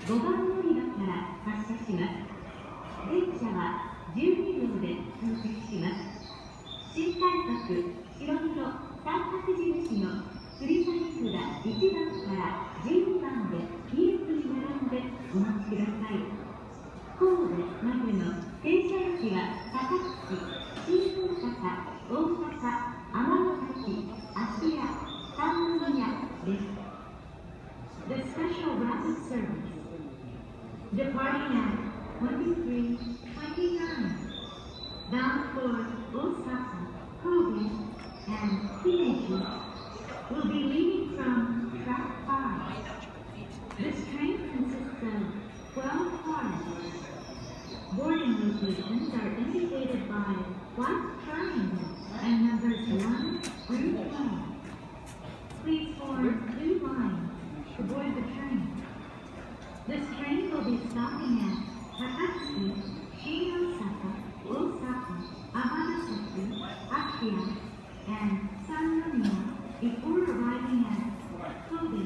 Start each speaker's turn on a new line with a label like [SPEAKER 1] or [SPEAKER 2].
[SPEAKER 1] 5番乗り場から発車します。電車は12秒で到着します。新快速白色三角印の吊り下げ札1番から12番でピークに並んでお待ちください。神戸までの停車駅は高槻、新大阪、大阪、尼崎、芦屋、三宮です。The special rapid service departing at 23:29 bound for Osaka, Kobe, and Himeji will be leaving from track 5. This train consists of 12 cars. Boarding locations are indicated by white triangles and numbers 1 through 12. Please form 2 lines to board the train. This train will be stopping at Takatsuki, Shinosaka, Osaka, Amanasaki, Akiya, and Sannomiya before arriving at Kobe.